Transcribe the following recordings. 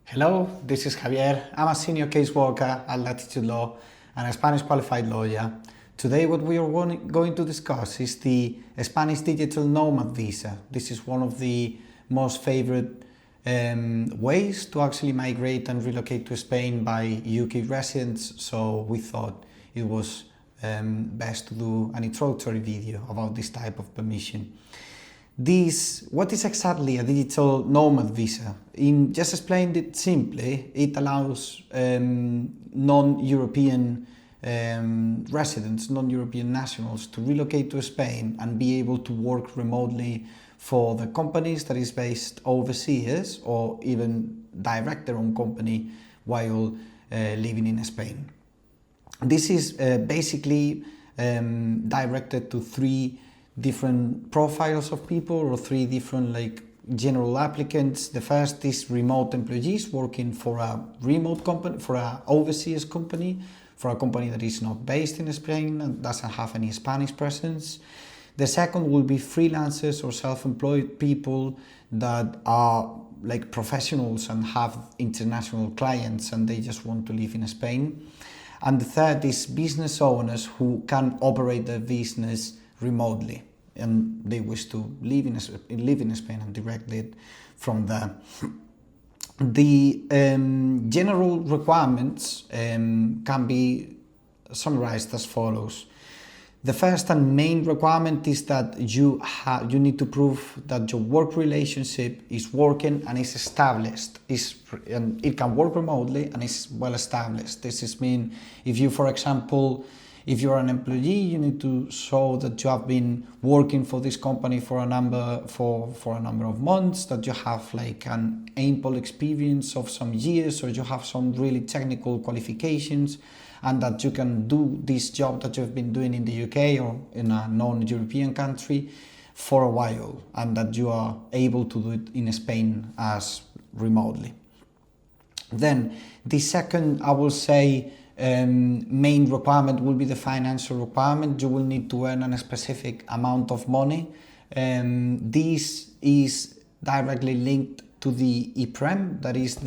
Hello, this is Javier. I'm a senior caseworker at Latitude Law and a Spanish qualified lawyer. Today what we are going to discuss is the Spanish Digital Nomad Visa. This is one of the most favorite ways to actually migrate and relocate to Spain by UK residents, so we thought it was best to do an introductory video about this type of permission. What is exactly a digital nomad visa? Just explained it simply, it allows non-European residents, non-European nationals to relocate to Spain and be able to work remotely for the companies that is based overseas, or even direct their own company while living in Spain. This is basically directed to three different profiles of people, or three different general applicants. The first is remote employees working for a remote company, for an overseas company, for a company that is not based in Spain and doesn't have any Spanish presence. The second will be freelancers or self-employed people that are like professionals and have international clients and they just want to live in Spain. And the third is business owners who can operate their business remotely and they wish to live in Spain and direct it from there. The general requirements can be summarized as follows. The first and main requirement is that you need to prove that your work relationship is working and is established. And it can work remotely and is well established. This means if you, for example, if you're an employee, you need to show that you have been working for this company for a number of months, that you have like an ample experience of some years, or you have some really technical qualifications, and that you can do this job that you've been doing in the UK or in a non-European country for a while, and that you are able to do it in Spain as remotely. Then the second, I will say, main requirement will be the financial requirement. You will need to earn a specific amount of money. This is directly linked to the IPREM, that is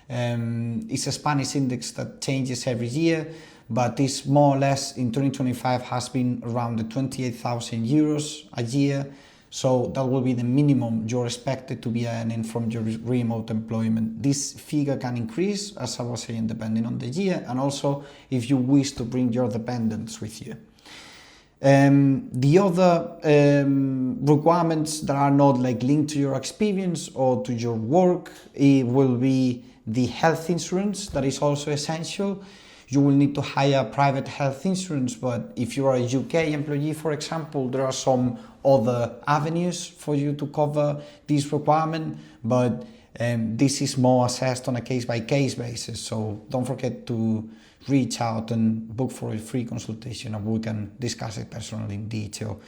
it's a Spanish index that changes every year, but it's more or less in 2025 has been around the 28,000 euros a year. So that will be the minimum you're expected to be earning from your remote employment. This figure can increase, as I was saying, depending on the year, and also if you wish to bring your dependents with you. The other requirements that are not linked to your experience or to your work, it will be the health insurance. That is also essential. You will need to hire private health insurance, but if you are a UK employee, for example, there are some other avenues for you to cover this requirement, but this is more assessed on a case-by-case basis, so don't forget to reach out and book for a free consultation and we can discuss it personally in detail.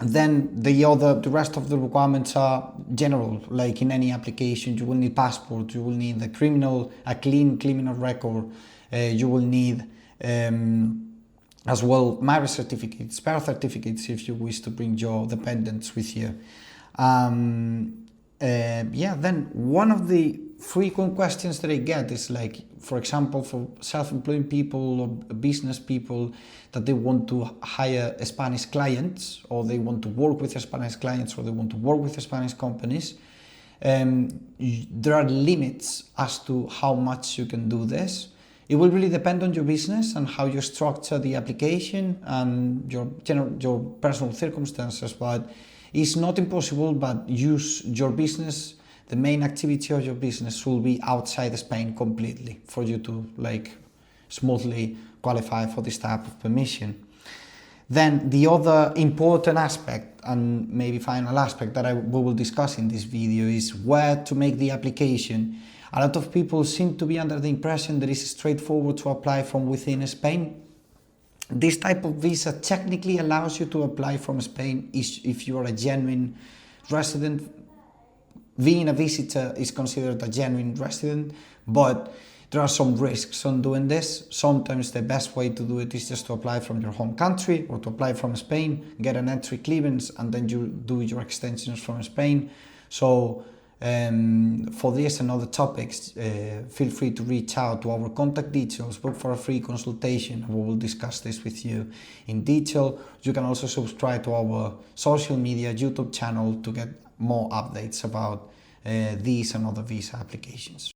Then the rest of the requirements are general, like in any application. You will need passport, you will need a clean criminal record, you will need as well marriage certificates, birth certificates if you wish to bring your dependents with you. Then one of the frequent questions that I get is for example, for self-employed people or business people, that they want to hire Spanish clients, or they want to work with Spanish clients, or they want to work with Spanish companies. There are limits as to how much you can do this. It will really depend on your business and how you structure the application and your personal circumstances, but it's not impossible. But use your business, the main activity of your business will be outside Spain completely for you to smoothly qualify for this type of permission. Then the other important aspect, and maybe final aspect that we will discuss in this video, is where to make the application. A lot of people seem to be under the impression that it's straightforward to apply from within Spain. This type of visa technically allows you to apply from Spain if you are a genuine resident. Being a visitor is considered a genuine resident, but there are some risks on doing this. Sometimes the best way to do it is just to apply from your home country or to apply from Spain, get an entry clearance, and then you do your extensions from Spain. So For this and other topics, feel free to reach out to our contact details, book for a free consultation, and we will discuss this with you in detail. You can also subscribe to our social media YouTube channel to get more updates about these and other visa applications.